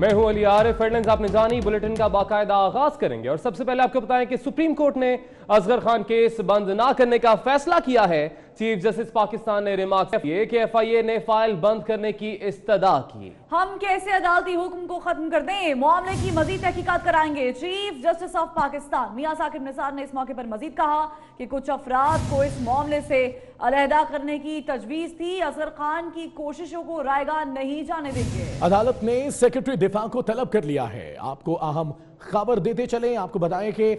मैं हूं अली आरिफ। हेडलाइंस आपने जानी, बुलेटिन का बाकायदा आगाज करेंगे और सबसे पहले आपको बताएं कि सुप्रीम कोर्ट ने असगर खान केस बंद ना करने का फैसला किया है। चीफ जस्टिस पाकिस्तान ने रिमार्क किए कि FIA ने फाइल बंद करने की इस्तदा की। हम कैसे अदालती हुक्म को खत्म कर दें, मामले की मजीद तहकीकात कराएंगे। चीफ जस्टिस ऑफ पाकिस्तान मियां साकिब निसार ने इस मौके पर मजीद कहा कि कुछ अफराद को इस मामले से अलहदा करने की तजवीज थी। असगर खान की कोशिशों को रायगा नहीं जाने देंगे। अदालत ने सेक्रेटरी दिफा को तलब कर लिया है। आपको अहम खबर देते चले, आपको बताएं कि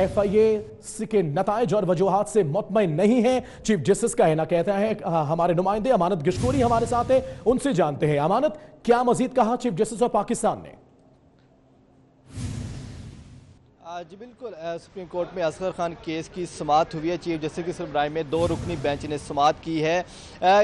FIA के नताइज और वजूहात से मुतमईन नहीं है। चीफ जस्टिस का कहना कहता है। हमारे नुमाइंदे अमानत गिशकोरी हमारे साथ है, उनसे जानते हैं। अमानत, क्या मजीद कहा चीफ जस्टिस ऑफ पाकिस्तान ने? जी बिल्कुल, सुप्रीम कोर्ट में असगर खान केस की समाअत हुई है। चीफ जस्टिस की सरबराही में 2 रुकनी बेंच ने समाअत की है।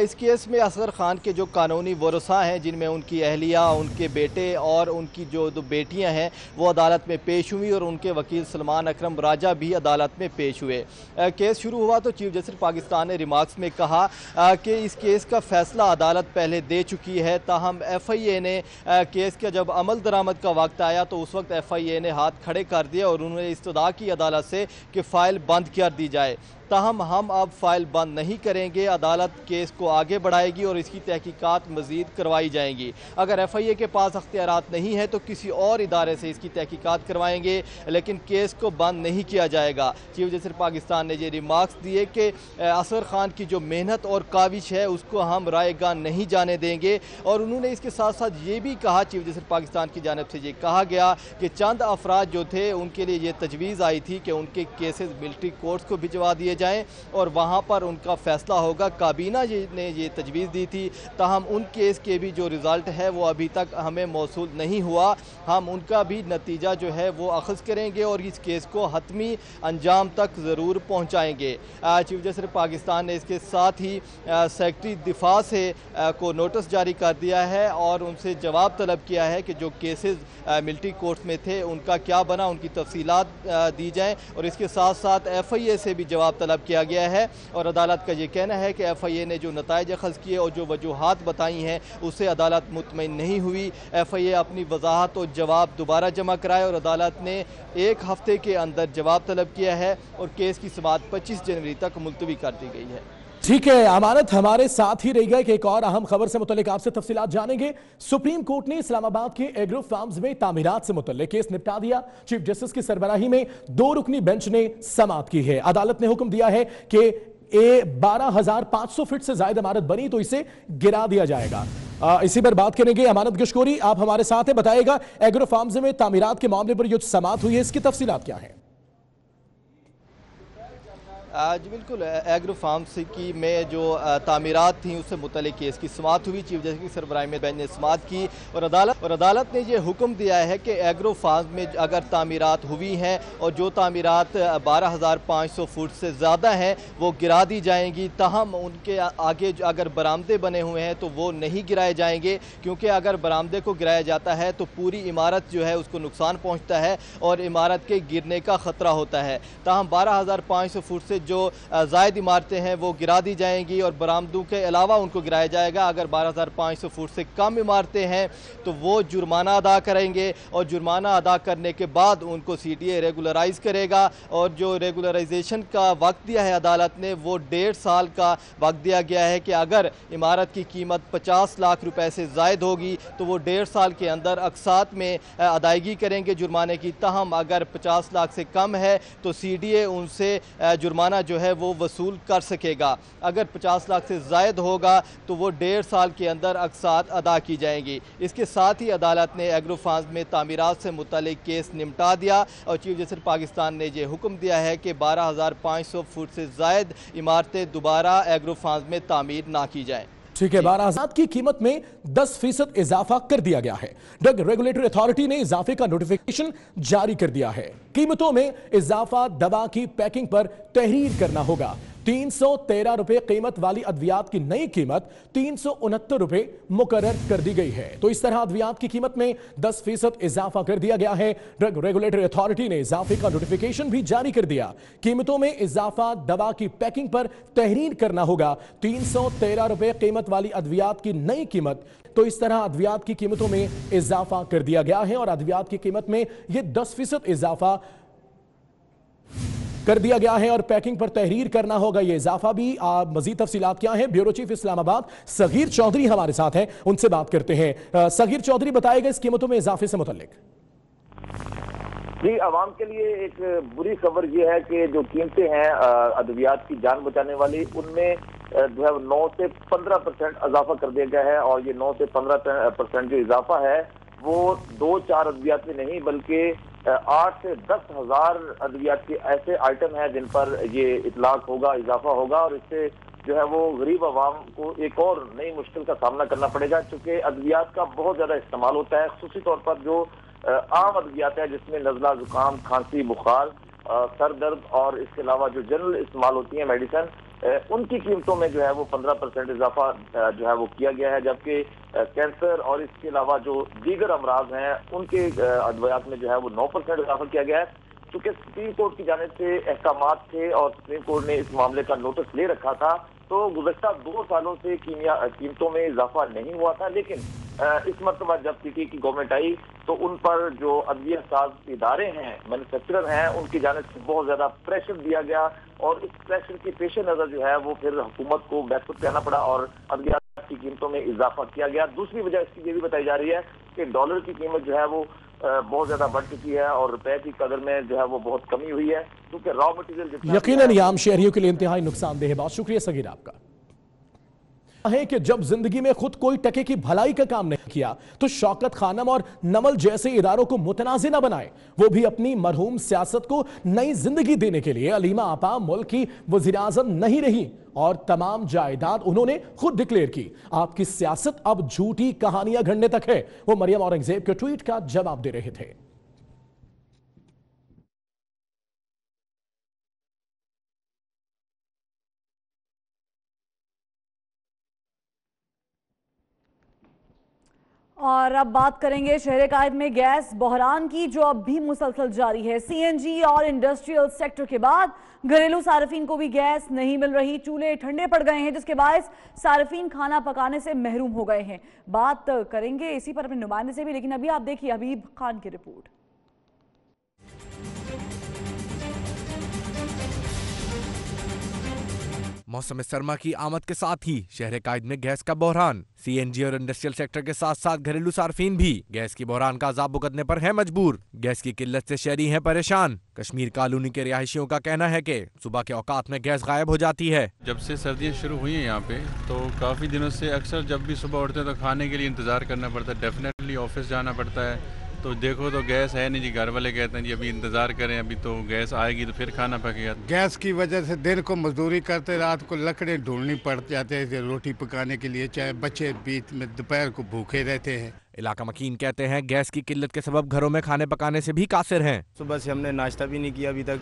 इस केस में असगर खान के जो कानूनी वरसा हैं, जिनमें उनकी अहलिया, उनके बेटे और उनकी जो 2 बेटियां हैं, वो अदालत में पेश हुई और उनके वकील सलमान अकरम राजा भी अदालत में पेश हुए। केस शुरू हुआ तो चीफ जस्टिस पाकिस्तान ने रिमार्क्स में कहा कि इस केस का फैसला अदालत पहले दे चुकी है। ताहम FIA ने केस का जब अमल दरामद का वक्त आया तो उस वक्त FIA ने हाथ खड़े कर दिए और उन्होंने इस्तदा की अदालत से कि फाइल बंद कर दी जाए। ताहम हम अब फाइल बंद नहीं करेंगे, अदालत केस को आगे बढ़ाएगी और इसकी तहकीकात मज़ीद करवाई जाएंगी। अगर FIA के पास अख्तियारात नहीं है तो किसी और इदारे से इसकी तहकीकात करवाएंगे, लेकिन केस को बंद नहीं किया जाएगा। चीफ जस्टिस पाकिस्तान ने ये रिमार्क्स दिए कि असगर खान की जो मेहनत और काविश है उसको हम रायगा नहीं जाने देंगे। और उन्होंने इसके साथ साथ ये भी कहा, चीफ जस्टिस पाकिस्तान की जानिब से ये कहा गया कि चंद अफराद जो थे उनके लिए ये तजवीज़ आई थी कि उनके केसेस मिलिट्री कोर्ट्स को भिजवा दिए जाएं और वहां पर उनका फैसला होगा। काबीना ने ये तजवीज़ दी थी। ताहम उन केस के भी जो रिज़ल्ट है वो अभी तक हमें मौसूल नहीं हुआ। हम उनका भी नतीजा जो है वो अखज़ करेंगे और इस केस को हतमी अंजाम तक ज़रूर पहुँचाएँगे। चीफ जस्टिस पाकिस्तान ने इसके साथ ही सेक्रेटरी दिफा से को नोटिस जारी कर दिया है और उनसे जवाब तलब किया है कि जो केसेस मिलिट्री कोर्ट्स में थे उनका क्या बना, उनकी तफसीलात दी जाएँ। और इसके साथ साथ FIA से भी जवाब तलब किया गया है और अदालत का ये कहना है कि FIA ने जो नताइज अखज़ किए और जो वजूहात बताई हैं उससे अदालत मुतमईन नहीं हुई। FIA अपनी वजाहत और जवाब दोबारा जमा कराए और अदालत ने 1 हफ्ते के अंदर जवाब तलब किया है और केस की समाअत 25 जनवरी तक मुलतवी कर दी गई है। ठीक है, अमानत हमारे साथ ही रहेगा कि एक और अहम खबर से मुतल्लिक आपसे तफसीलात जानेंगे। सुप्रीम कोर्ट ने इस्लामाबाद के एग्रो फार्म्स में तामीरात से मुतल्लिक केस निपटा दिया। चीफ जस्टिस की सरबराही में 2 रुकनी बेंच ने समाअत की है। अदालत ने हुक्म दिया है कि 12,500 फीट से ज्यादा इमारत बनी तो इसे गिरा दिया जाएगा। इसी पर बात करेंगे। अमानत गिशकोरी, आप हमारे साथ हैं, बताएगा एग्रो फार्म्स में तामीरात के मामले पर जो समाअत हुई है इसकी तफसीलात क्या है? जी बिल्कुल, एग्रो फार्म्स की में जो तामीरात थी उससे मुतल्लिक केस की समाअत हुई। चीफ जस्टिस की सरबराही में बेंच ने समाअत की और अदालत ने ये हुक्म दिया है कि एग्रो फार्म्स में अगर तामीरात हुई हैं और जो तामीरात 12,500 फुट से ज़्यादा हैं वो गिरा दी जाएंगी। ताहम उनके आगे अगर बरामदे बने हुए हैं तो वो नहीं गिराए जाएंगे, क्योंकि अगर बरामदे को गिराया जाता है तो पूरी इमारत जो है उसको नुकसान पहुँचता है और इमारत के गिरने का ख़तरा होता है। ताहम 12,500 फुट से जो जायद इमारतें हैं वो गिरा दी जाएंगी और बरामदों के अलावा उनको गिराया जाएगा। अगर 12,500 फुट से कम इमारतें हैं तो वो जुर्माना अदा करेंगे और जुर्माना अदा करने के बाद उनको CTA रेगुलराइज करेगा। और जो रेगुलराइजेशन का वक्त दिया है अदालत ने वो 1.5 साल का वक्त दिया गया है कि अगर इमारत की कीमत 50 लाख रुपए से ज़ायद होगी तो वो 1.5 साल के अंदर अक़सात में अदायगी करेंगे जुर्माने की। ताहम अगर 50 लाख से कम है तो CDA उनसे जुर्माना जो है वो वसूल कर सकेगा। अगर 50 लाख से ज़ायद होगा तो वो 1.5 साल के अंदर अक़सात अदा की जाएंगी। इसके साथ ही अदालत ने एग्रो फार्म्स में तामीरात से मुतल्लिक केस निपटा दिया और चीफ जस्टिस पाकिस्तान ने ये हुक्म दिया है कि 12,500 फुट से ज़ायद इमारतें दोबारा एग्रो फार्म्स में तामीर ना की जाएँ। ठीक है, 12,000 की कीमत में 10% इजाफा कर दिया गया है। ड्रग रेगुलेटरी अथॉरिटी ने इजाफे का नोटिफिकेशन जारी कर दिया है। कीमतों में इजाफा दवा की पैकिंग पर तहरीर करना होगा। 313 रुपए कीमत वाली अद्वियात की नई कीमत 369 रुपए मुकर्रर कर दी गई है। तो इस तरह अद्वियात की कीमत में 10% इजाफा कर दिया गया है। ड्रग रेगुलेटरी अथॉरिटी ने इजाफे का नोटिफिकेशन भी जारी कर दिया। कीमतों में इजाफा दवा की पैकिंग पर तहरीर करना होगा। 313 रुपए कीमत वाली अद्वियात की नई कीमत तो इस तरह अद्वियात की कीमतों में इजाफा कर दिया गया है और अद्वियात की कीमत में यह 10% इजाफा कर दिया गया है और पैकिंग पर तहरीर करना होगा यह इजाफा भी। मजीद तफसीलात क्या है, ब्यूरो चीफ इस्लामाबाद सगीर चौधरी हमारे साथ हैं, उनसे बात करते हैं। सगीर चौधरी, बताएगा इस कीमतों में इजाफे से मुतल्लिक। जी, आवाम के लिए एक बुरी खबर यह है कि जो कीमतें हैं अद्वियात की जान बचाने वाली, उनमें जो है 9 से 15% इजाफा कर दिया गया है। और ये 9 से 15% जो इजाफा है वो 2-4 अद्वियात में नहीं बल्कि 8 से 10 हजार अद्वियात के ऐसे आइटम हैं जिन पर ये इतलाक होगा, इजाफा होगा। और इससे जो है वो गरीब आवाम को एक और नई मुश्किल का सामना करना पड़ेगा, क्योंकि अद्वियात का बहुत ज्यादा इस्तेमाल होता है, खुसूसी तौर पर जो आम अद्वियात है जिसमें नजला, जुकाम, खांसी, बुखार, सर दर्द और इसके अलावा जो जनरल इस्तेमाल होती है मेडिसिन, उनकी कीमतों में जो है वो 15% इजाफा जो है वो किया गया है। जबकि कैंसर और इसके अलावा जो दीगर अमराज हैं उनके अद्वियात में जो है वो 9% इजाफा किया गया है। चूंकि सुप्रीम कोर्ट की जानिब से अहकामात थे और सुप्रीम कोर्ट ने इस मामले का नोटिस ले रखा था, तो गुज़श्ता 2 सालों से कीमतों में इजाफा नहीं हुआ था। लेकिन इस मरतबा जब पीटी की गवर्नमेंट आई तो उन पर जो अदविया साज इदारे हैं, मैन्युफैक्चरर हैं, उनकी जानिब से बहुत ज्यादा प्रेशर दिया गया और इस प्रेशर के पेश नजर जो है वो फिर हुकूमत को बैकफुट करना पड़ा और अदविया की कीमतों में इजाफा किया गया। दूसरी वजह इसकी ये भी बताई जा रही है कि डॉलर की कीमत जो है वो बहुत ज्यादा बढ़ चुकी है और रुपए की कदर में जो है वो बहुत कमी हुई है, क्योंकि रॉ मटेरियल यकीनन ये आम शहरियों के लिए इंतहाई नुकसानदेह है। बहुत शुक्रिया सगीर आपका। है कि जब जिंदगी में खुद कोई टके की भलाई का काम नहीं किया तो शौकत खानम और नमल जैसे इदारों को मुतनाज़िर न बनाए, वो भी अपनी मरहूम सियासत को नई जिंदगी देने के लिए अलीमा आपा मुल्क की वज़ीर-ए-आज़म नहीं रही और तमाम जायदाद उन्होंने खुद डिक्लेयर की। आपकी सियासत अब झूठी कहानियां गढ़ने तक है, वो मरियम औरंगजेब के ट्वीट का जवाब दे रहे थे। और अब बात करेंगे शहर कायद में गैस बहरान की, जो अब भी मुसलसल जारी है। सीएनजी और इंडस्ट्रियल सेक्टर के बाद घरेलू सार्फिन को भी गैस नहीं मिल रही। चूल्हे ठंडे पड़ गए हैं जिसके बायस सार्फिन खाना पकाने से महरूम हो गए हैं। बात करेंगे इसी पर अपने नुमाइंदे से भी, लेकिन अभी आप देखिए हबीब खान की रिपोर्ट। मौसम सरमा की आमद के साथ ही शहर कायद में गैस का बहरान। सीएनजी और इंडस्ट्रियल सेक्टर के साथ साथ घरेलू सार्फिन भी गैस की बहरान का अजाब भुगतने पर है मजबूर। गैस की किल्लत से शहरी हैं परेशान। कश्मीर कॉलोनी के रिहायशियों का कहना है कि सुबह के औकात में गैस गायब हो जाती है। जब से सर्दियाँ शुरू हुई हैं यहाँ पे तो काफ़ी दिनों से अक्सर जब भी सुबह उठते हैं तो खाने के लिए इंतज़ार करना पड़ता है, डेफिनेटली ऑफिस जाना पड़ता है। तो देखो तो गैस है नहीं जी, घर वाले कहते हैं जी अभी इंतजार करें, अभी तो गैस आएगी तो फिर खाना पकेगा। गैस की वजह से दिन को मजदूरी करते, रात को लकड़े ढूंढनी पड़ जाते हैं रोटी पकाने के लिए, चाहे बच्चे बीच में दोपहर को भूखे रहते हैं। इलाका मकीन कहते हैं गैस की किल्लत के सबब घरों में खाने पकाने से भी कासिर हैं। सुबह से हमने नाश्ता भी नहीं किया अभी तक,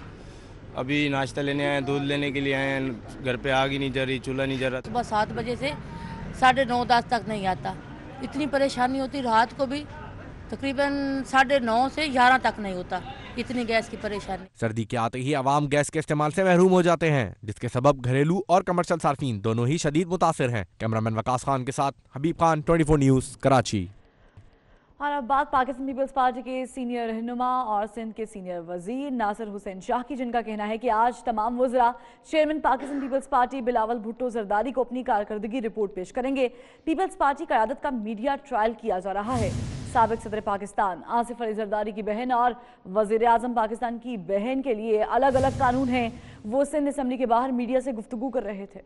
अभी नाश्ता लेने आए, दूध लेने के लिए आए हैं, घर पे आग ही नहीं जल रही, चूल्हा नहीं जल रहा। सुबह 7 बजे से 9:30-10 तक नहीं आता। इतनी परेशानी होती, रात को भी तकरीबन 9:30 से 11 तक नहीं होता, इतनी गैस की परेशानी। सर्दी के आते ही आवाम गैस के इस्तेमाल से महरूम हो जाते हैं, जिसके सबब घरेलू और कमर्शियल सार्फिन दोनों ही शदीद मुतासिर हैं। कैमरामैन वकास खान के साथ हबीब खान, 24 न्यूज़, कराची। और अब बात पाकिस्तान पीपल्स पार्टी के सीनियर रहनुमा और सिंध के सीनियर वजीर नासिर हुसैन शाह की, जिनका कहना है कि आज तमाम वज़रा chairman Pakistan Peoples Party Bilawal Bhutto Zardari को अपनी कारकर्दगी रिपोर्ट पेश करेंगे। पीपल्स पार्टी क़यादत का मीडिया ट्रायल किया जा रहा है। साबिक सदर पाकिस्तान आसिफ अली जरदारी की बहन और वज़ीर-ए-आज़म पाकिस्तान की बहन के लिए अलग अलग कानून हैं। वो सिंध असम्बली के बाहर मीडिया से गुफ्तगू कर रहे थे।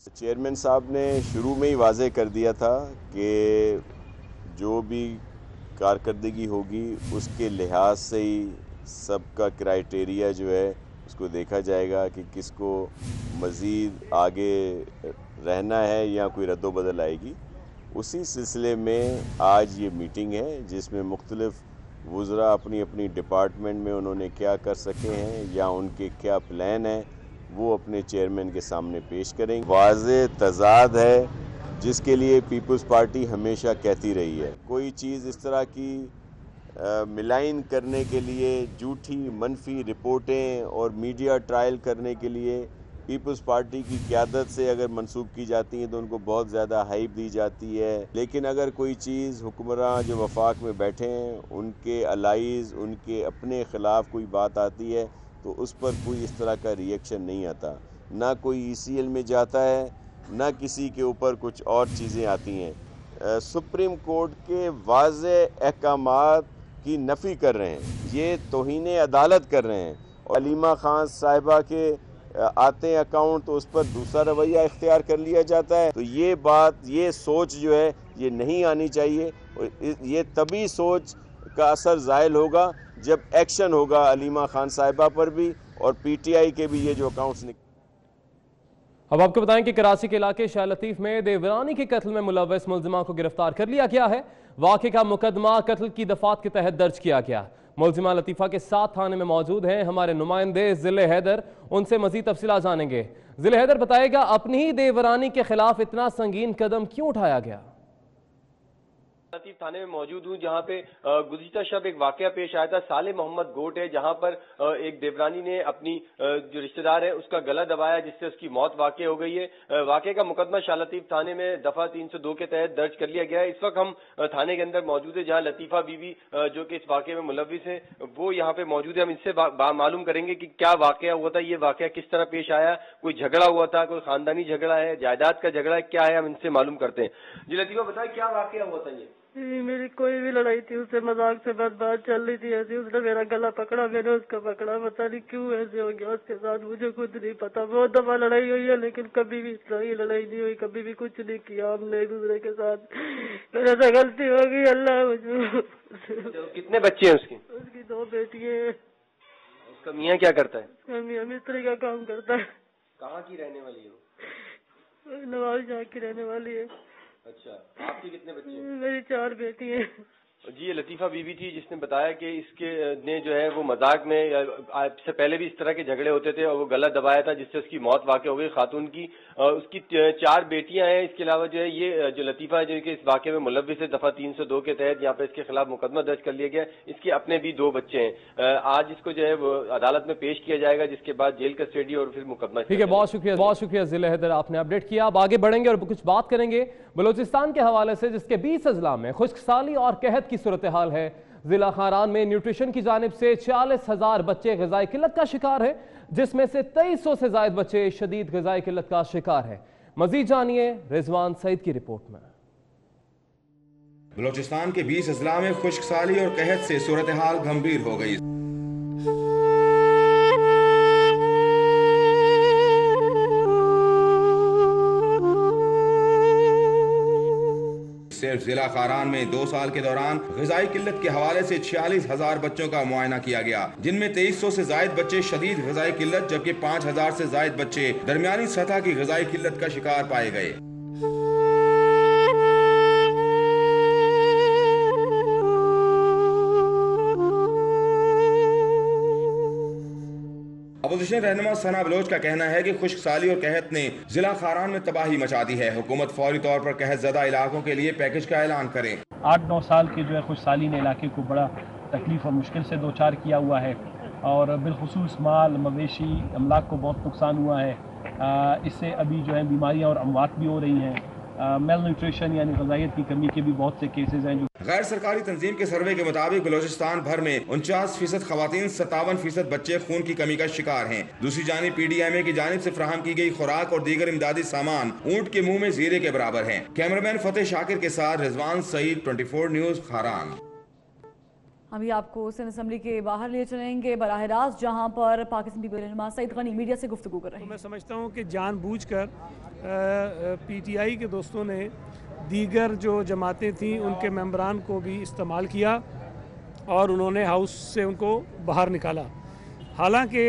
चेयरमैन साहब ने शुरू में ही वाज़ेह कर दिया था कि जो भी कारकर्दगी होगी उसके लिहाज से ही सबका क्राइटेरिया जो है उसको देखा जाएगा कि किसको मज़ीद आगे रहना है या कोई रद्दोबदल आएगी। उसी सिलसिले में आज ये मीटिंग है जिसमें मुख्तलिफ वज़रा अपनी अपनी डिपार्टमेंट में उन्होंने क्या कर सके हैं या उनके क्या प्लान हैं वो अपने चेयरमैन के सामने पेश करेंगे। वाज़े तज़ाद है जिसके लिए पीपल्स पार्टी हमेशा कहती रही है। कोई चीज़ इस तरह की मिलाइन करने के लिए झूठी मनफी रिपोर्टें और मीडिया ट्रायल करने के लिए पीपल्स पार्टी की क़यादत से अगर मंसूब की जाती हैं तो उनको बहुत ज़्यादा हाइप दी जाती है, लेकिन अगर कोई चीज़ हुक्मरान जो वफाक में बैठे हैं उनके अलाइज़ उनके अपने ख़िलाफ़ कोई बात आती है तो उस पर कोई इस तरह का रिएक्शन नहीं आता, ना कोई ECL में जाता है, ना किसी के ऊपर कुछ और चीज़ें आती हैं। सुप्रीम कोर्ट के वाज़े अहकामात की नफ़ी कर रहे हैं, ये तौहीन अदालत कर रहे हैं। और अलीमा खान साहिबा के आते हैं अकाउंट तो उस पर दूसरा रवैया इख्तियार कर लिया जाता है। तो ये बात, ये सोच जो है ये नहीं आनी चाहिए। और ये तभी सोच का असर ज़ायल होगा जब एक्शन होगा अलीमा खान साहिबा पर भी और PTI के भी ये जो अकाउंट्स अब आपको बताएं कि कराची के इलाके शाह लतीफ़ में देवरानी के कत्ल में मुलव्वस मुल्जिमा को गिरफ्तार कर लिया गया है। वाक़े का मुकदमा कत्ल की दफात के तहत दर्ज किया गया। मुल्जिमा लतीफ़ा के साथ थाने में मौजूद हैं हमारे नुमाइंदे ज़िले हैदर, उनसे मज़ीद तफसीलात जानेंगे। ज़िले हैदर, बताएगा अपनी ही देवरानी के खिलाफ इतना संगीन कदम क्यों उठाया गया? लतीफ थाने में मौजूद हूँ जहाँ पे गुज़िश्ता शब एक वाकया पेश आया था। साले मोहम्मद गोट है जहाँ पर एक देवरानी ने अपनी जो रिश्तेदार है उसका गला दबाया जिससे उसकी मौत वाक़ हो गई है। वाक़े का मुकदमा शाह लतीफ़ थाने में दफ़ा 302 के तहत दर्ज कर लिया गया है। इस वक्त हम थाने के अंदर मौजूद है जहाँ लतीफ़ा बीवी जो कि इस वाक़े में मुलव्विस है वो यहाँ पे मौजूद है। हम इससे मालूम करेंगे कि क्या वाक़या हुआ था, ये वाक़या किस तरह पेश आया, कोई झगड़ा हुआ था, कोई ख़ानदानी झगड़ा है, जायदाद का झगड़ा है, क्या है, हम इनसे मालूम करते हैं। जी लतीफ़ा बताए क्या वाक़या हुआ था? ये मेरी कोई भी लड़ाई थी, उससे मजाक से बात चल रही थी ऐसी, उसने मेरा गला पकड़ा, मैंने उसका पकड़ा, पता नहीं क्यों ऐसे हो गया उसके साथ, मुझे खुद नहीं पता। बहुत दफा लड़ाई हुई है लेकिन कभी भी लड़ाई नहीं हुई, कभी भी कुछ नहीं किया हमने एक दूसरे के साथ। मेरे से गलती हो गई, अल्लाह मुझे। कितने बच्चे हैं उसके? उसकी 2 बेटियां हैं। उसका मियाँ क्या करता है? मियाँ मिस्त्री का काम करता है। कहाँ की रहने वाली है? नवाबशाह की रहने वाली है। अच्छा, आपके कितने बच्चे हैं? मेरी 4 बेटी हैं। जी ये लतीफ़ा बीवी थी जिसने बताया कि इसके ने जो है वो मजाक में इससे पहले भी इस तरह के झगड़े होते थे और वो गला दबाया था जिससे उसकी मौत वाक़ई हो गई खातून की। उसकी 4 बेटियां हैं। इसके अलावा जो है ये जो लतीफ़ा है जो कि इस वाक़े में मुलव्विस है, दफ़ा 302 के तहत यहाँ पे इसके खिलाफ मुकदमा दर्ज कर लिया गया। इसके अपने भी 2 बच्चे हैं। आज इसको जो है वो अदालत में पेश किया जाएगा जिसके बाद जेल कस्टडी और फिर मुकदमा। ठीक है, बहुत शुक्रिया ज़िले हैदर, आपने अपडेट किया। अब आगे बढ़ेंगे और कुछ बात करेंगे बलूचिस्तान के हवाले से जिसके 20 अजला में खुश्कसाली और कहत की सूरत हाल है। जिला खारान में न्यूट्रिशन की जानिब से 40,000 बच्चे ग़िज़ाई किल्लत का शिकार है, जिसमें से 2300 से ज़ायद बच्चे शदीद ग़िज़ाई किल्लत का शिकार है। मजीद जानिए रिजवान सईद की रिपोर्ट में। बलूचिस्तान के 20 अजला में खुश्कसाली और कहत से सूरत हाल गंभीर हो गई। सिर्फ जिला खारान में 2 साल के दौरान ग़िज़ाई किल्लत के हवाले से 46,000 बच्चों का मुआयना किया गया, जिनमें 2300 से ज़ायद बच्चे शदीद ग़िज़ाई किल्लत जबकि 5,000 से ज़ायद बच्चे दरमियानी सतह की ग़िज़ाई किल्लत का शिकार पाए गए। अपोजिशन रहनुमा सना बलोच का कहना है कि खुश्कसाली और कहत ने जिला खारान में तबाही मचा दी है। हुकूमत फौरी तौर पर कहत ज़दा इलाकों के लिए पैकेज का ऐलान करे। 8-9 साल के जो है खुशहाली ने इलाके को बड़ा तकलीफ और मुश्किल से दो चार किया हुआ है और बिलखुसूस माल मवेशी अमलाक को बहुत नुकसान हुआ है। इससे अभी जो है बीमारियां और अमवात भी हो रही हैं। मेल न्यूट्रिशन यानी ग़िज़ाइयत की कमी के भी बहुत से केसेस हैं। गैर सरकारी तंजीम के सर्वे के मुताबिक बलूचिस्तान भर में 49% खवातीन, 57% बच्चे खून की कमी का शिकार हैं। दूसरी जानिब PDMA की जानिब से फराहम की गई खुराक और दीगर इमदादी सामान ऊंट के मुंह में जीरे के बराबर है। कैमरामैन फतेह शाकिर के साथ रिजवान सईद, 24 न्यूज़ खारान। अभी आपको सिंध असम्बली के बाहर ले चलेंगे बराह रास्त, जहां पर पाकिस्तान पीपल्स रहनुमा सईद गनी मीडिया से गुफ्तगू कर रहे हैं। तो मैं समझता हूं कि जानबूझकर PTI के दोस्तों ने दीगर जो जमातें थीं उनके मेंबरान को भी इस्तेमाल किया और उन्होंने हाउस से उनको बाहर निकाला। हालांकि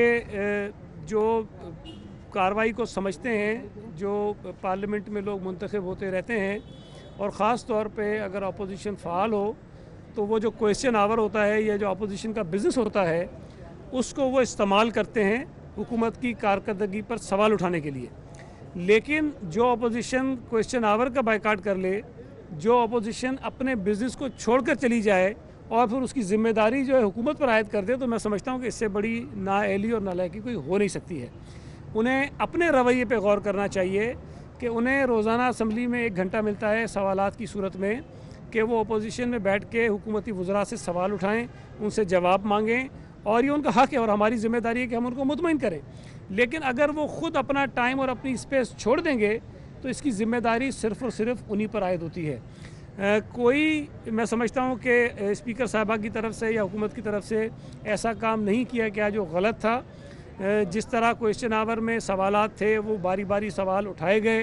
जो कार्रवाई को समझते हैं, जो पार्लियामेंट में लोग मुंतखब होते रहते हैं और ख़ास तौर पे अगर अपोजिशन फ़ाल हो तो वो जो क्वेश्चन आवर होता है या जो अपोजिशन का बिज़नेस होता है उसको वो इस्तेमाल करते हैं हुकूमत की कारकर्दगी पर सवाल उठाने के लिए। लेकिन जो अपोजिशन क्वेश्चन आवर का बायकाट कर ले, जो अपोजिशन अपने बिज़नेस को छोड़कर चली जाए और फिर उसकी ज़िम्मेदारी जो है हुकूमत पर आयद कर दे, तो मैं समझता हूँ कि इससे बड़ी नाअहली और नालायकी कोई हो नहीं सकती है। उन्हें अपने रवैये पे गौर करना चाहिए कि उन्हें रोज़ाना असम्बली में 1 घंटा मिलता है सवालात की सूरत में कि वो अपोजिशन में बैठ के हुकूमती वज़रा से सवाल उठाएं, उनसे जवाब मांगें, और ये उनका हक़ है और हमारी ज़िम्मेदारी है कि हम उनको मुतमईन करें। लेकिन अगर वो ख़ुद अपना टाइम और अपनी स्पेस छोड़ देंगे तो इसकी ज़िम्मेदारी सिर्फ़ और सिर्फ उन्हीं पर आयद होती है। कोई मैं समझता हूँ कि स्पीकर साहबा की तरफ से या हुकूमत की तरफ से ऐसा काम नहीं किया गया जो गलत था। जिस तरह क्वेश्चन आवर में सवालात थे वो बारी बारी सवाल उठाए गए,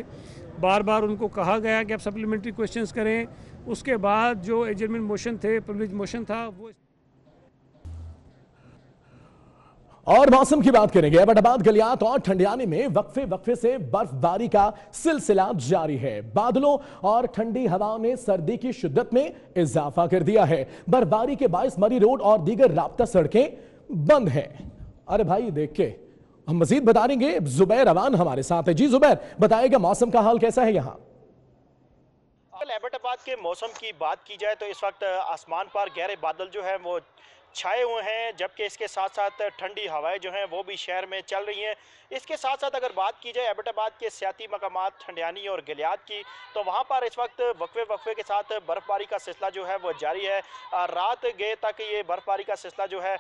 बार बार उनको कहा गया कि आप सप्लीमेंट्री क्वेश्चंस करें। उसके बाद जो एडजर्नमेंट मोशन थे, प्रिविलेज मोशन था, वो और मौसम की बात करेंगे। एबटाबाद, गलियात और ठंडियानी में वक्फे से बर्फबारी का सिलसिला जारी है। बादलों और ठंडी हवाओं ने सर्दी की शिद्दत में इजाफा कर दिया है। बर्फबारी के बायस मरी रोड और दीगर राब्ता सड़कें बंद हैं। अरे भाई देख के हम मजीद बता देंगे। जुबैर अवान हमारे साथ है। जी जुबैर, बताएगा मौसम का हाल कैसा है यहाँ? एबटाबाद के मौसम की बात की जाए तो इस वक्त आसमान पर गहरे बादल जो है वो छाए हुए हैं, जबकि इसके साथ साथ ठंडी हवाएं जो हैं वो भी शहर में चल रही हैं। इसके साथ साथ अगर बात की जाए एबटाबाद के सियाती मकामात ठंडियानी और गलियात की, तो वहाँ पर इस वक्त वक्फे के साथ बर्फबारी का सिलसिला जो है वो जारी है। रात गए तक ये बर्फबारी का सिलसिला जो है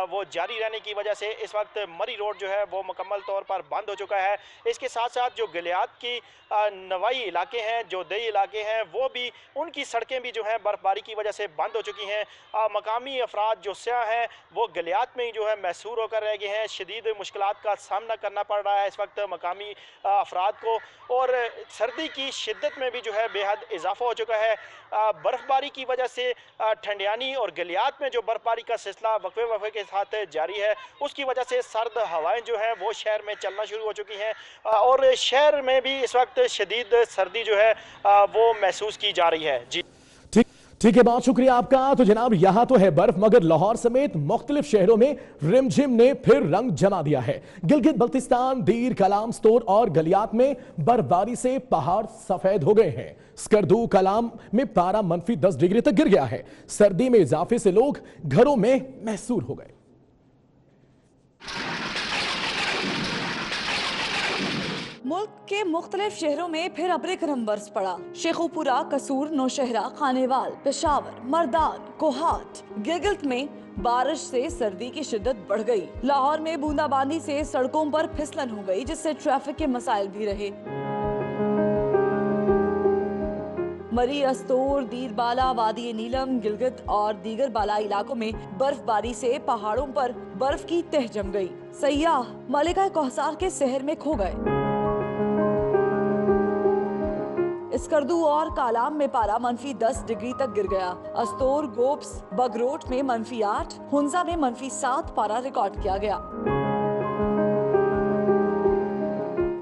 वो जारी रहने की वजह से इस वक्त मरी रोड जो है वो मुकम्मल तौर पर बंद हो चुका है। इसके साथ साथ जो गलियात की नवाई इलाके हैं, जो दही इलाके हैं, वो भी उनकी सड़कें भी जो हैं बर्फबारी की वजह से बंद हो चुकी हैं। मकामी अफराद जो स्याह हैं वो गलियात में ही जो है महसूर होकर रह गए हैं। शदीद मुश्किलात का सामना करना पड़ रहा है इस वक्त मकामी अफराद को, और सर्दी की शिद्दत में भी जो है बेहद इजाफा हो चुका है। बर्फबारी की वजह से ठंडियानी और गलियात में जो बर्फबारी का सिलसिला वक्फे के साथ जारी है, उसकी वजह से सर्द हवाएं जो हैं वो शहर में चलना शुरू हो चुकी हैं, और शहर में भी इस वक्त शदीद सर्दी जो है वो महसूस की जा रही है। जी ठीक है, बहुत शुक्रिया आपका। तो जनाब यहां तो है बर्फ, मगर लाहौर समेत मुख्तलिफ शहरों में रिमझिम ने फिर रंग जमा दिया है। गिलगित बल्तिस्तान, दीर, कलाम, स्तोर और गलियात में बर्फबारी से पहाड़ सफेद हो गए हैं। स्कर्दू, कलाम में पारा -10 डिग्री तक गिर गया है। सर्दी में इजाफे से लोग घरों में महसूर हो गए। मुल्क के मुख्तलिफ शहरों में फिर अब्र-ए-करम बरस पड़ा। शेखुपुरा, कसूर, नौशहरा, खानेवाल, पेशावर, मर्दान, कोहाट, गिलगित में बारिश से सर्दी की शिद्दत बढ़ गई। लाहौर में बूंदाबांदी से सड़कों पर फिसलन हो गई, जिससे ट्रैफिक के मसाइल भी रहे। मरी, अस्तोर, दीरबाला, वादी नीलम, गिलगित और दीगर बाला इलाकों में बर्फबारी से पहाड़ों पर बर्फ की तह जम गई। सयाह मलिका कौसार के शहर में खो गए। स्कर्दू और कालाम में पारा -10 डिग्री तक गिर गया। अस्तोर, गोप्स, बगरोट में -8, हुंजा में -7 पारा रिकॉर्ड किया गया।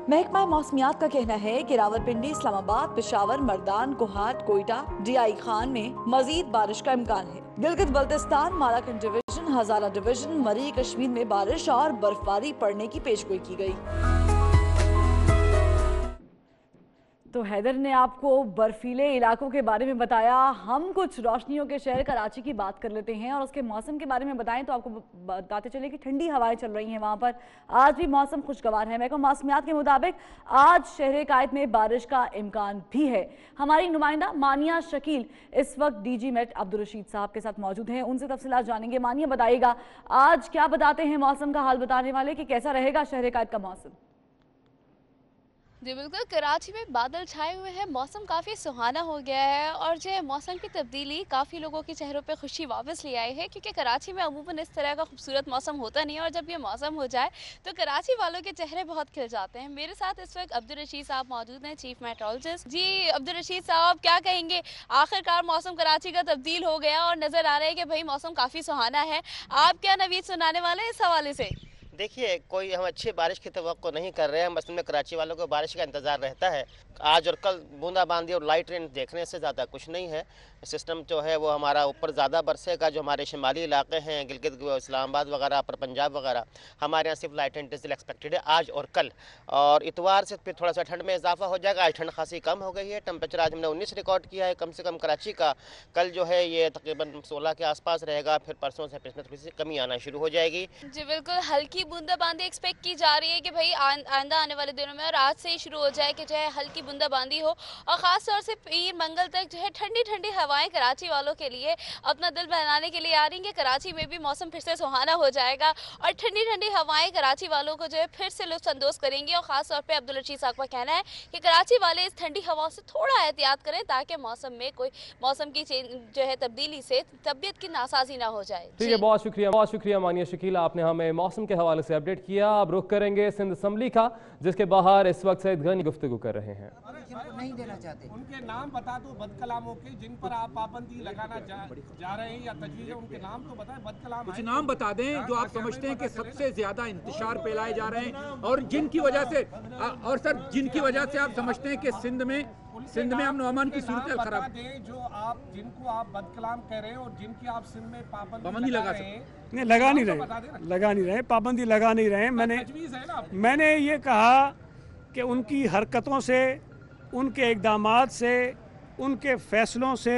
महकमा मौसमियात का कहना है कि रावलपिंडी, इस्लामाबाद, पेशावर, मर्दान, कोहाट, कोयटा, DI खान में मजीद बारिश का इम्कान है। गिलगित बल्तिस्तान, मालाकंड डिवीजन, हजारा डिवीजन, मरी कश्मीर में बारिश और बर्फबारी पड़ने की पेशगोई की गई। तो हैदर ने आपको बर्फीले इलाकों के बारे में बताया। हम कुछ रोशनियों के शहर कराची की बात कर लेते हैं और उसके मौसम के बारे में बताएं तो आपको बताते चले कि ठंडी हवाएं चल रही हैं वहां पर। आज भी मौसम खुशगवार है। महकमा मौसमियात के मुताबिक आज शहर कायद में बारिश का इम्कान भी है। हमारी नुमाइंदा मानिया शकील इस वक्त DG मेट अब्दुल रशीद साहब के साथ मौजूद हैं, उनसे तफसीलात जानेंगे। मानिया, बताइएगा आज क्या बताते हैं मौसम का हाल बताने वाले कि कैसा रहेगा शहर कायद का मौसम? जी बिल्कुल, कराची में बादल छाए हुए हैं, मौसम काफ़ी सुहाना हो गया है और जो मौसम की तब्दीली काफ़ी लोगों के चेहरों पे खुशी वापस ले आई है, क्योंकि कराची में अमूमन इस तरह का खूबसूरत मौसम होता नहीं है और जब ये मौसम हो जाए तो कराची वालों के चेहरे बहुत खिल जाते हैं। मेरे साथ इस वक्त अब्दुल रशीद साहब मौजूद हैं, चीफ मेट्रोलॉजिस्ट। जी अब्दुल रशीद साहब, क्या कहेंगे, आखिरकार मौसम कराची का तब्दील हो गया और नज़र आ रहा है कि भाई मौसम काफ़ी सुहाना है, आप क्या नवीद सुनाने वाले हैं इस हवाले से? देखिए, कोई हम अच्छी बारिश की तवक्को नहीं कर रहे हैं। मसल में कराची वालों को बारिश का इंतज़ार रहता है। आज और कल बूंदाबांदी और लाइट रेन देखने से ज़्यादा कुछ नहीं है। सिस्टम जो है वो हमारा ऊपर ज़्यादा बरसेगा। जो हमारे शुमाली इलाके हैं, गिलगित, इस्लामाबाद वगैरह, पर पंजाब वगैरह, हमारे यहाँ सिर्फ लाइट एंड ड्रिजल एक्सपेक्टेड है आज और कल। और इतवार से फिर थोड़ा सा ठंड में इजाफा हो जाएगा। आज ठंड खासी कम हो गई है। टेम्परेचर आज हमने 19 रिकॉर्ड किया है कम से कम कराची का। कल जो है ये तकरीबन 16 के आसपास रहेगा। फिर परसों से थोड़ी सी कमी आना शुरू हो जाएगी। जी बिल्कुल, हल्की बूंदाबांदी एक्सपेक्ट की जा रही है कि भाई आइंदा आने वाले दिनों में और आज से ही शुरू हो जाए कि जो है हल्की बूंदाबांदी हो, और ख़ास तौर से पीर मंगल तक जो है ठंडी ठंडी हवाएं कराची वालों के लिए अपना दिल बहलाने के लिए आ रही हैं कि कराची में भी मौसम फिर से सुहाना हो जाएगा और ठंडी ठंडी हवाएं कराची वालों को जो है फिर से लुत्फ अंदोज करेंगी। और ख़ास तौर पर अब्दुल रशीद साहब का कहना है कि कराची वाले इस ठंडी हवाओं से थोड़ा एहतियात करें ताकि मौसम में कोई मौसम की जो है तब्दीली से तबीयत की नासाजी ना हो जाए। ठीक है, बहुत शुक्रिया मानिया शकीला, आपने हमें मौसम के हवाले से अपडेट किया। अब रुख करेंगे सिंध असम्बली का, जिसके बाहर इस वक्त सईद गनी गुफ्तगू कर रहे हैं। नहीं देना चाहते, उनके नाम बता दो बदकलामों के जिन पर आप पाबंदी लगाना जा रहे हैं या तजवीज़ है, उनके नाम तो बताएं। बदकलाम कुछ नाम बता दें जो आप समझते हैं कि सबसे ज्यादा इंतशार फैलाए जा रहे हैं और जिनकी वजह से, और सर जिनकी वजह से आप समझते हैं कि सिंध में अमन अमान की सूरत खराब, जो आप जिनको आप बदकलाम कह रहे हैं और जिनकी आप सिंध में पाबंदी लगा रहे हैं। नहीं, लगा नहीं रहे, पाबंदी लगा नहीं रहे। मैंने ये कहा कि उनकी हरकतों से, उनके इक़दामात से, उनके फैसलों से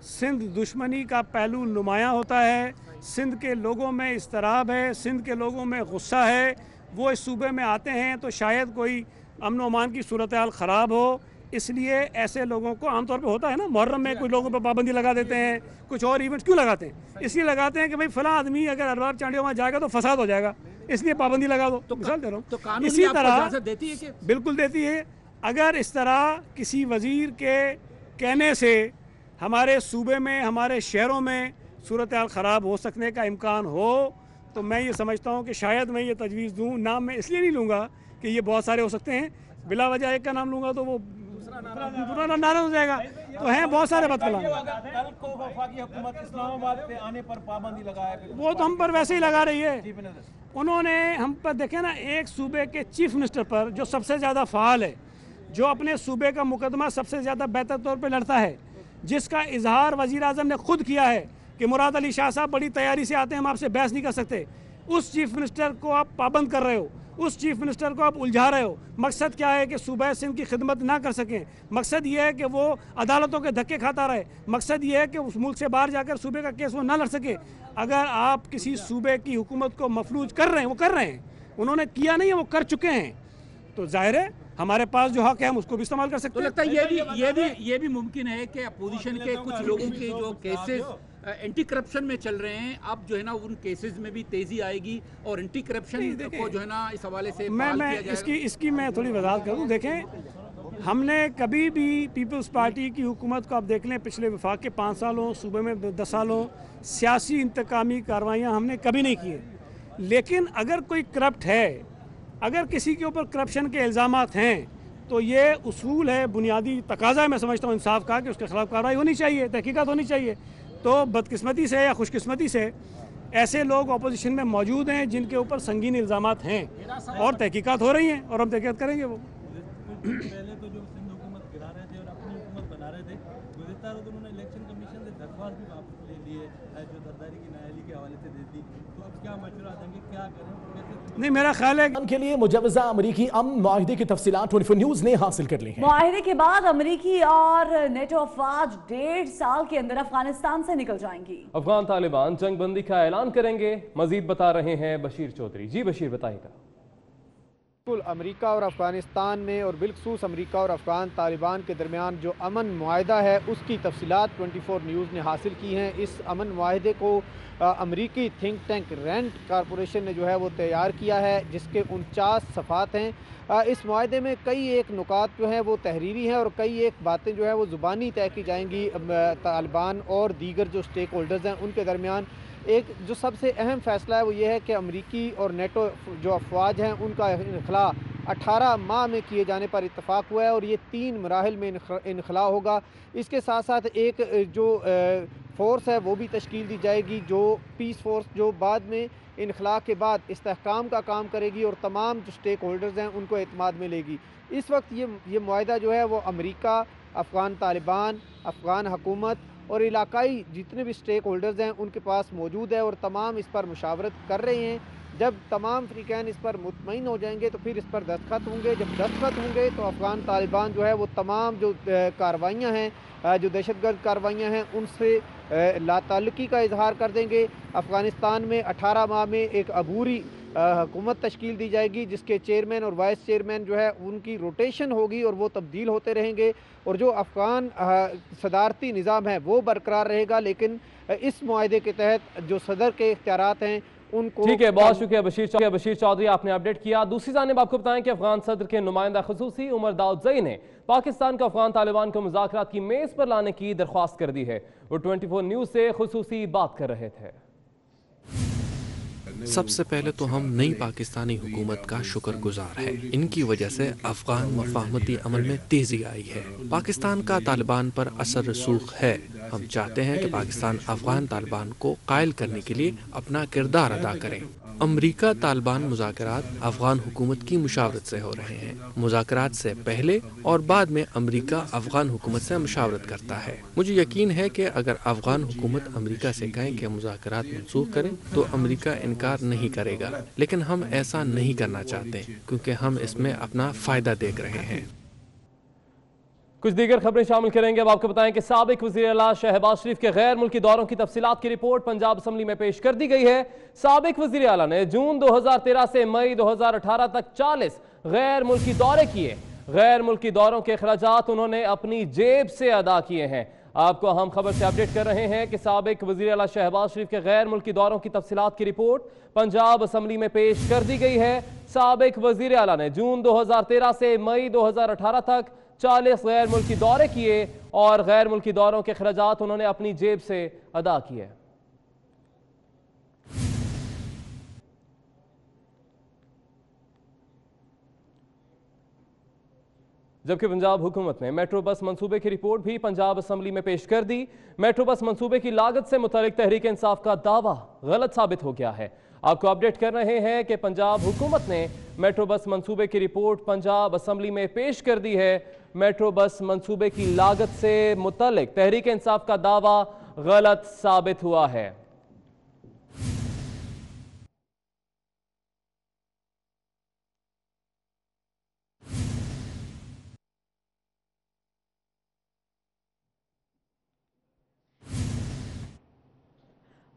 सिंध दुश्मनी का पहलू नुमायाँ होता है। सिंध के लोगों में इस्तराब है, सिंध के लोगों में गुस्सा है। वो इस सूबे में आते हैं तो शायद कोई अमन अमान की सूरत हाल ख़राब हो, इसलिए ऐसे लोगों को आमतौर पे होता है ना, मुहर्रम में कुछ लोगों पर पाबंदी लगा देते हैं, कुछ और इवेंट्स क्यों लगाते हैं? इसलिए लगाते हैं कि भाई फला आदमी अगर अरबाब चांडिया वहाँ जाएगा तो फसाद हो जाएगा, इसलिए पाबंदी लगा दो। तो मिसाल दे रहा हूँ, इसी तरह देती है कि बिल्कुल देती है। अगर इस तरह किसी वजीर के कहने से हमारे सूबे में, हमारे शहरों में सूरत हाल ख़राब हो सकने का इम्कान हो तो मैं ये समझता हूँ कि शायद मैं ये तजवीज़ दूँ। नाम मैं इसलिए नहीं लूँगा कि ये बहुत सारे हो सकते हैं, बिला वजह एक का नाम लूँगा तो वो दूसरा नाराज हो जाएगा। तो हैं बहुत सारे बदकलाम। कल को वफाकी हुकूमत इस्लामाबाद पे आने पर पाबंदी लगाया, वो तो हम पर वैसे ही लगा रही है। उन्होंने हम पर देखे ना, एक सूबे के चीफ मिनिस्टर पर जो सबसे ज़्यादा फ़ाल है, जो अपने सूबे का मुकदमा सबसे ज़्यादा बेहतर तौर पर लड़ता है, जिसका इजहार वज़ीर आज़म ने खुद किया है कि मुराद अली शाह साहब बड़ी तैयारी से आते हैं, हम आपसे बहस नहीं कर सकते, उस चीफ मिनिस्टर को आप पाबंद कर रहे हो, उस चीफ मिनिस्टर को आप उलझा रहे हो। मकसद क्या है कि सूबा सिंध की खिदमत ना कर सकें, मकसद ये है कि वो अदालतों के धक्के खाता रहे, मकसद ये है कि उस मुल्क से बाहर जाकर सूबे का केस वो ना लड़ सके। अगर आप किसी सूबे की हुकूमत को मफलूज कर रहे हैं, वो कर रहे हैं, उन्होंने किया नहीं है, वो कर चुके हैं, तो जाहिर है हमारे पास जो हक है हम उसको भी इस्तेमाल कर सकते हैं। तो लगता है ये भी मुमकिन है कि अपोजिशन के कुछ लोगों के जो केसेस एंटी करप्शन में चल रहे हैं, अब जो है ना उन केसेस में भी तेजी आएगी और एंटी करप्शन को जो है ना इस हवाले से मैं इसकी मैं थोड़ी वजाहत करूँ। देखें, हमने कभी भी पीपल्स पार्टी की हुकूमत को आप देख लें, पिछले वफाक के 5 सालों, सूबे में 10 सालों सियासी इंतकामी कार्रवाइयाँ हमने कभी नहीं की। लेकिन अगर कोई करप्ट है, अगर किसी के ऊपर करप्शन के इल्ज़ामात हैं, तो ये उसूल है, बुनियादी तकाजा है मैं समझता हूँ इंसाफ का, कि उसके खिलाफ कार्रवाई होनी चाहिए, तहकीकात होनी चाहिए। तो बदकिस्मती से या खुशकिस्मती से ऐसे लोग अपोजिशन में मौजूद हैं जिनके ऊपर संगीन इल्ज़ामात हैं और तहकीकात हो रही हैं और हम तहकीकात करेंगे। वो पहले तो जो सिंध हुकूमत गिरा रहे थे और अपनी हुकूमत बना रहे थे, गुज़िश्ता रोज़ उन्होंने इलेक्शन कमीशन से दरख्वास्त भी वापस ले लिए, जो जरदारी की नाअहली के हवाले से दे दी। तो अब क्या मशवरा देंगे, क्या करें? नहीं, मेरा ख्याल है के लिए मुजवजा अमरीकी अमन मुआहिदे की तफसीलात 24 न्यूज़ ने हासिल कर ली हैं। मुआहिदे के बाद अमरीकी और नेटो अफवाज 1.5 साल के अंदर अफगानिस्तान से निकल जाएंगी। अफगान तालिबान जंग बंदी का ऐलान करेंगे, मजीद बता रहे हैं बशीर चौधरी। जी बशीर, बताइएगा। बिल्कुल, अमेरिका और अफ़गानिस्तान में और बिलखसूस अमेरिका और अफ़गान तालिबान के दरमियान जो अमन मुआहिदा है उसकी तफसीलात 24 न्यूज़ ने हासिल की हैं। इस अमन मुआहिदे को अमेरिकी थिंक टैंक रैंड कॉरपोरेशन ने जो है वो तैयार किया है, जिसके 49 सफ़ात हैं। इस मुआहिदे में कई एक नुकात जो हैं वो तहरीरी हैं और कई एक बातें जो है वो ज़ुबानी तय की जाएंगी। तालिबान और दीगर जो स्टेक होल्डर्स हैं उनके दरमियान एक जो सबसे अहम फ़ैसला है वो ये है कि अमेरिकी और नेटो जो अफवाज हैं उनका इनखला 18 माह में किए जाने पर इत्तफ़ाक़ हुआ है और ये 3 मराहिल में इनखला होगा। इसके साथ साथ एक जो फ़ोर्स है वो भी तश्कील दी जाएगी, जो पीस फ़ोर्स जो बाद में इनखला के बाद इस्तेहकाम का काम करेगी और तमाम जो स्टेक होल्डर्स हैं उनको एतमाद में लेगी। इस वक्त ये मुआहिदा जो है वो अमेरिका, अफ़गान तालिबान, अफ़गान हुकूमत और इलाकाई जितने भी स्टेक होल्डर्स हैं उनके पास मौजूद है और तमाम इस पर मुशावरत कर रहे हैं। जब तमाम फ्रीकैन इस पर मुतमईन हो जाएंगे तो फिर इस पर दस्तखत होंगे। जब दस्तखत होंगे तो अफ़गान तालिबान जो है वो तमाम जो कार्रवाइयाँ हैं, जो दहशतगर्द कार्रवाइयाँ हैं उनसे लाताल्लुकी का इजहार कर देंगे। अफ़गानिस्तान में 18 माह में एक अबूरी हुकूमत तश्कील दी जाएगी, जिसके चेयरमैन और वाइस चेयरमैन जो है उनकी रोटेशन होगी और वो तब्दील होते रहेंगे, और जो अफ़गान सदारती निज़ाम है वो बरकरार रहेगा। लेकिन इस मुआहदे के तहत जो सदर के इख्तियारात हैं उनको। ठीक है, बहुत शुक्रिया बशीर चौधरी, आपने अपडेट किया। दूसरी जानिब आपको बताएं कि अफगान सदर के नुमाइंदा खुसूसी उमर दाऊदज़ई ने पाकिस्तान को अफगान तालिबान को मुज़ाकरात की मेज़ पर लाने की दरख्वास्त कर दी है। वो 24 न्यूज़ से खुसूसी बात कर रहे थे। सबसे पहले तो हम नई पाकिस्तानी हुकूमत का शुक्रगुजार है। इनकी वजह से अफगान मफाहमती अमल में तेजी आई है। पाकिस्तान का तालिबान पर असर रसूख है। हम चाहते हैं कि पाकिस्तान अफगान तालिबान को कायल करने के लिए अपना किरदार अदा करें। अमरीका तालिबान मुज़ाकरात अफगान हुकूमत की मुशावरत से हो रहे हैं। मुज़ाकरात से पहले और बाद में अमरीका अफगान हुकूमत से मुशावरत करता है। मुझे यकीन है कि अगर अफगान हुकूमत अमरीका से कहें कि मुज़ाकरात मनसूख करें तो अमरीका इनकार नहीं करेगा, लेकिन हम ऐसा नहीं करना चाहते क्योंकि हम इसमें अपना फ़ायदा देख रहे हैं। कुछ दीगर खबरें शामिल करेंगे। अब आपको बताएं कि साबिक वज़ीर आला शहबाज शरीफ के गैर मुल्की दौरों की तफसीलात की रिपोर्ट पंजाब असम्बली में पेश कर दी गई है। साबिक वज़ीर आला ने जून 2013 से मई 2018 तक 40 गैर मुल्की दौरे किए। गैर मुल्की दौरों के अखराजात उन्होंने अपनी जेब से अदा किए हैं। आपको हम खबर से अपडेट कर रहे हैं कि साबिक वज़ीर आला शहबाज शरीफ के गैर मुल्की दौरों की तफसीलात की रिपोर्ट पंजाब असम्बली में पेश कर दी गई है। साबिक वज़ीर आला ने जून 2013 से मई 2018 तक 40 गैर मुल्की दौरे किए और गैर मुल्की दौरों के खर्चात उन्होंने अपनी जेब से अदा किए। जबकि पंजाब हुकूमत ने मेट्रो बस मंसूबे की रिपोर्ट भी पंजाब असम्बली में पेश कर दी। मेट्रो बस मंसूबे की लागत से मुतालिक तहरीक इंसाफ का दावा गलत साबित हो गया है। आपको अपडेट कर रहे हैं कि पंजाब हुकूमत ने मेट्रो बस मंसूबे की रिपोर्ट पंजाब असम्बली में पेश कर दी है। मेट्रो बस मंसूबे की लागत से मुतालिक तहरीक इंसाफ का दावा गलत साबित हुआ है।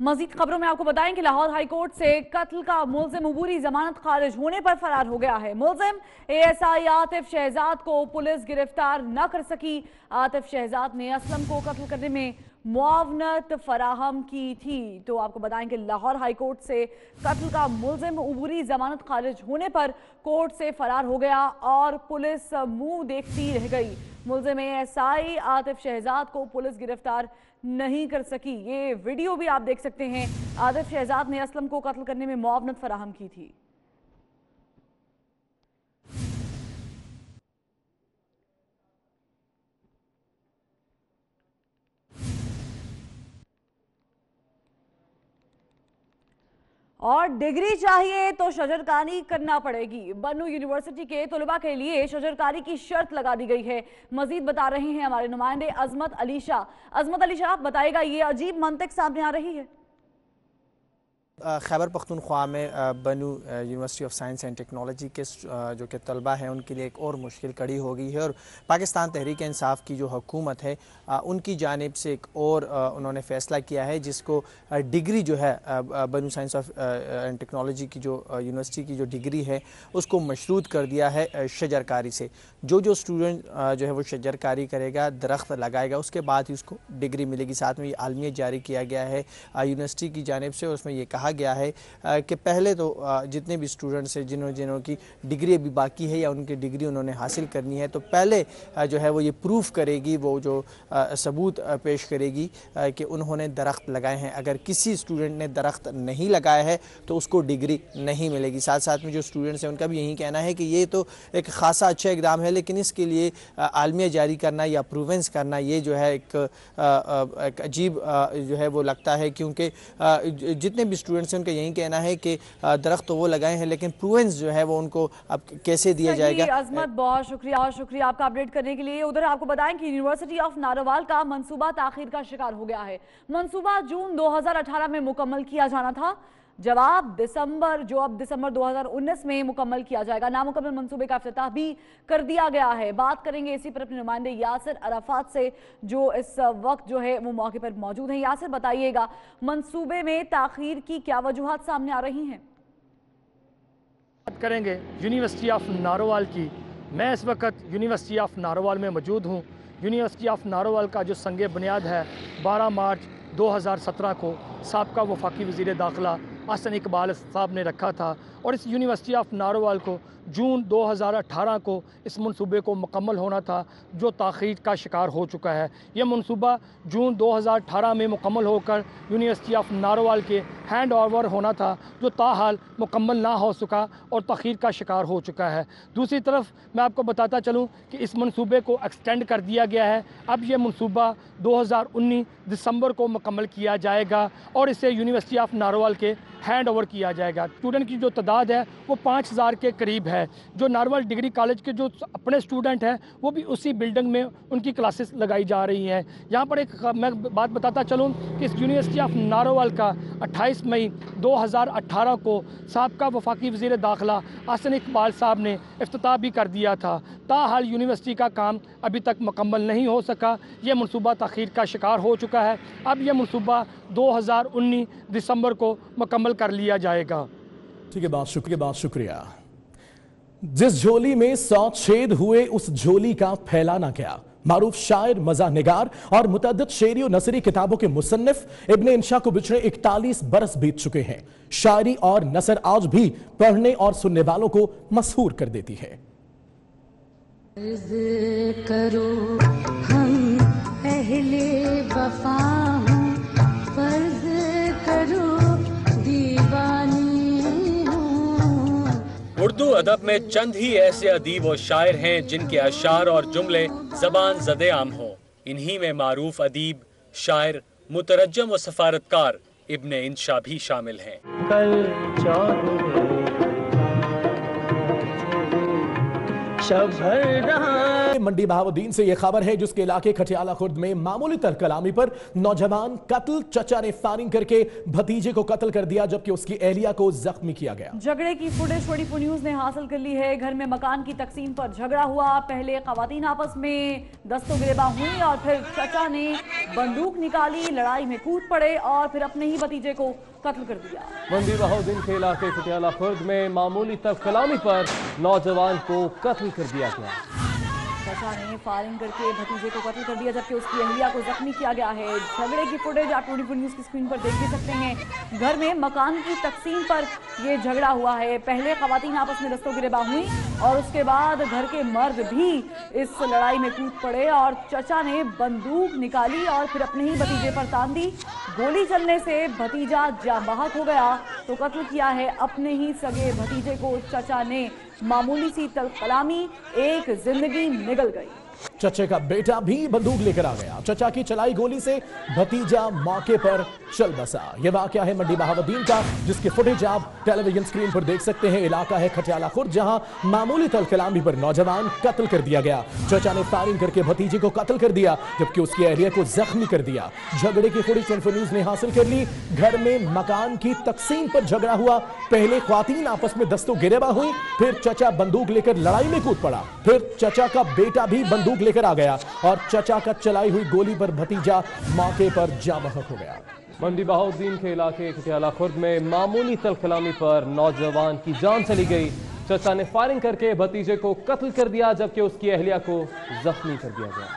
मजीद खबरों में आपको बताएं कि लाहौर हाईकोर्ट से कत्ल का मुलजिम अबूरी जमानत खारिज होने पर फरार हो गया है। मुलजिम ASI आतिफ शहजाद को पुलिस गिरफ्तार न कर सकी। आतिफ शहजाद ने असलम को कत्ल करने में मुआवनत फराहम की थी। तो आपको बताएं कि लाहौर हाईकोर्ट से कत्ल का मुलजिम अबूरी जमानत खारिज होने पर कोर्ट से फरार हो गया और पुलिस मुंह देखती रह गई। मुलजिम ASI आतिफ शहजाद को पुलिस गिरफ्तार नहीं कर सकी। ये वीडियो भी आप देख सकते हैं। आतिफ शहजाद ने असलम को कत्ल करने में मुआवनत फराहम की थी। और डिग्री चाहिए तो शजरकारी करना पड़ेगी। बन्नू यूनिवर्सिटी के तलबा के लिए शजरकारी की शर्त लगा दी गई है। मजीद बता रहे हैं हमारे नुमाइंदे अजमत अली शाह। अजमत अली शाह, बताएगा ये अजीब मंतक सामने आ रही है। खैबर पख्तूनख्वा में Bannu university of science and technology के जो कि तलबा हैं उनके लिए एक और मुश्किल कड़ी हो गई है और पाकिस्तान तहरीक इंसाफ की जो हुकूमत है उनकी जानिब से एक और उन्होंने फ़ैसला किया है जिसको डिग्री जो है बन्नू साइंस ऑफ एंड टेक्नोलॉजी की जो यूनिवर्सिटी की जो डिग्री है उसको मशरूत कर दिया है शजरकारी से। जो स्टूडेंट जो है वो शजरकारी करेगा, दरख्त लगाएगा, उसके बाद ही उसको डिग्री मिलेगी। साथ में ये आलमियत जारी किया गया है यूनिवर्सिटी की जानिब से। उसमें ये कहा गया है कि पहले तो जितने भी स्टूडेंट्स हैं जिन्हों की डिग्री अभी बाकी है या उनकी डिग्री उन्होंने हासिल करनी है तो पहले जो है वो ये प्रूफ करेगी, वो जो सबूत पेश करेगी कि उन्होंने दरख्त लगाए हैं। अगर किसी स्टूडेंट ने दरख्त नहीं लगाया है तो उसको डिग्री नहीं मिलेगी। साथ साथ में जो स्टूडेंट्स हैं उनका भी यही कहना है कि ये तो एक खासा अच्छा एग्ज़ाम है लेकिन इसके लिए आलमिया जारी करना या प्रूवेंस करना ये जो है एक अजीब जो है वो लगता है, क्योंकि जितने भी स्टूडेंट्स हैं उनका यही कहना है कि दरख्त तो वो लगाए हैं लेकिन प्रूवेंस जो है वो उनको अब कैसे दिया जाएगा। अजमत, बहुत शुक्रिया आपका अपडेट करने के लिए। उधर आपको बताएं कि यूनिवर्सिटी ऑफ नारोवाल का मंसूबा ताखीर का शिकार हो गया है। मंसूबा जून 2018 में मुकम्मल किया जाना था, जवाब दिसंबर 2019 में मुकम्मल किया जाएगा। नामुकम्मल मंसूबे का इफ्तिताह भी कर दिया गया है। बात करेंगे इसी पर अपने नुमाइंदे यासिर अराफात से जो इस वक्त जो है वो मौके पर मौजूद हैं। यासिर, बताइएगा मंसूबे में ताखीर की क्या वजूहात सामने आ रही हैं? बात करेंगे यूनिवर्सिटी ऑफ नारोवाल की। मैं इस वक्त यूनिवर्सिटी ऑफ नारोवाल में मौजूद हूँ। यूनिवर्सिटी ऑफ नारोवाल का जो संग बुनियाद है 12 मार्च 2017 को साबका वफाकी वज़ीर दाखिला अहसन इकबाल साहब ने रखा था और इस यूनिवर्सिटी ऑफ नारोवाल को जून 2018 को इस मनसूबे को मुकम्मल होना था, जो ताख़ीर का शिकार हो चुका है। यह मनसूबा जून 2018 में मुकम्मल होकर यूनिवर्सिटी ऑफ नारोवाल के हैंड ओवर होना था, जो ताहाल मुकम्मल ना हो सका और ताख़ीर का शिकार हो चुका है। दूसरी तरफ मैं आपको बताता चलूँ कि इस मनसूबे को एक्सटेंड कर दिया गया है। अब यह मनसूबा 2019 दिसंबर को मुकम्मल किया जाएगा और इसे यूनिवर्सिटी ऑफ नारोवाल के हैंड ओवर किया जाएगा। स्टूडेंट की जो तादाद है वो 5000 के करीब है। जो नारोवाल डिग्री कॉलेज के जो अपने स्टूडेंट हैं वो भी उसी बिल्डिंग में उनकी क्लासेस लगाई जा रही हैं। यहाँ पर एक मैं बात बताता चलूँ कि इस यूनिवर्सिटी ऑफ नारोवाल का 28 मई 2018 को साबका वफाकी वज़ीर दाखिला अहसन इकबाल साहब ने इफ्तिताह भी कर दिया था। ताहाल यूनिवर्सिटी का काम अभी तक मुकम्मल नहीं हो सका। यह मनसूबा ताख़ीर का शिकार हो चुका है। अब यह मनसूबा 2019 दिसंबर को मुकम्मल कर लिया जाएगा। ठीक है, बहुत शुक्रिया। जिस झोली में 100 छेद हुए उस झोली का फैलाना क्या। मारूफ शायर, मज़ाह निगार और मुतअद्दिद शेरी और नसरी किताबों के मुसन्निफ इब्ने इंशा को बिछड़े 41 बरस बीत चुके हैं। शायरी और नसर आज भी पढ़ने और सुनने वालों को मसहूर कर देती है। करो हम अहले वफा हूं, फर्ज करो दीवानी हूं। उर्दू अदब में चंद ही ऐसे अदीब और शायर हैं जिनके अशार और जुमले ज़बान ज़दे आम हों। इन्हीं में मारूफ अदीब, शायर, मुतरज्जम व सफारतकार इब्ने इंशा भी शामिल हैं। मंडी बहाउद्दीन से यह खबर है जिसके इलाके खटियाला खुर्द में मामूली तरकलामी पर नौजवान कत्ल। चचा ने फायरिंग करके भतीजे को कत्ल कर दिया जबकि उसकी एहलिया को जख्मी किया गया। झगड़े की फुटेज 24 न्यूज ने हासिल कर ली है। घर में मकान की तकसीम पर झगड़ा हुआ। पहले खवातीन आपस में दस्तों गिरेबान हुई और फिर चचा ने बंदूक निकाली, लड़ाई में कूद पड़े और फिर अपने ही भतीजे को कत्ल कर दिया। मंडी बहाउद्दीन के इलाके खटियाला खुर्द में मामूली तरकलामी पर नौजवान को कत्ल कर दिया गया। चचा ने फायरिंग करके भतीजे को कत्ल कर दिया जबकि उसकी अहलिया को जख्मी किया गया है। झगड़े की फुटेज आप 24 न्यूज की स्क्रीन पर देख भी सकते हैं। घर में मकान की तकसीम पर यह झगड़ा हुआ है। पहले खवातीन आपस में दस्तों गिरेबान हुई और उसके बाद घर के मर्द भी इस लड़ाई में कूद पड़े और चचा ने बंदूक निकाली और फिर अपने ही भतीजे पर तान दी। गोली चलने से भतीजा जाँ बहक हो गया तो कत्ल किया है अपने ही सगे भतीजे को चचा ने। मामूली सी तलकलामी, एक जिंदगी निकल गई। चचे का बेटा भी बंदूक लेकर आ गया। चचा की चलाई गोली से भतीजा मौके पर चल बसा। यह वाकया है मंडी बहाउद्दीन का जिसकी फुटेज आप टेलीविजन स्क्रीन पर देख सकते हैं। इलाका है खटियाला खुर्द जहां मामूली तलकलामी पर नौजवान कत्ल कर दिया गया। चचा ने फायरिंग करके भतीजे को कत्ल कर दिया जबकि उसकी अहलिया को जख्मी कर दिया। झगड़े की फुटेज 24 न्यूज ने हासिल कर ली। घर में मकान की तकसीम पर झगड़ा हुआ। पहले ख्वातीन आपस में दस्तों गिरेबान हुई, फिर चचा बंदूक लेकर लड़ाई में कूद पड़ा, फिर चचा का बेटा भी बंदूक लेकर आ गया और चचा का चलाई हुई गोली पर भतीजा मौके पर जाँ बहक हो गया। मंडी बहाउद्दीन के इलाके खटियाला खुर्द में मामूली तलकलामी पर नौजवान की जान चली गई। चचा ने फायरिंग करके भतीजे को कत्ल कर दिया जबकि उसकी अहलिया को जख्मी कर दिया गया।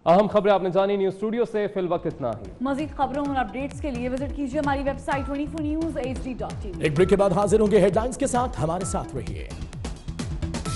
अहम खबरें आपने जानी न्यूज स्टूडियो से। फिल वक्त इतना ही। मजीद खबरों और अपडेट्स के लिए विजिट कीजिए हमारी वेबसाइट 24newshd.tv। एक ब्रेक के बाद हाजिर होंगे हेडलाइंस के साथ। हमारे साथ रहिए।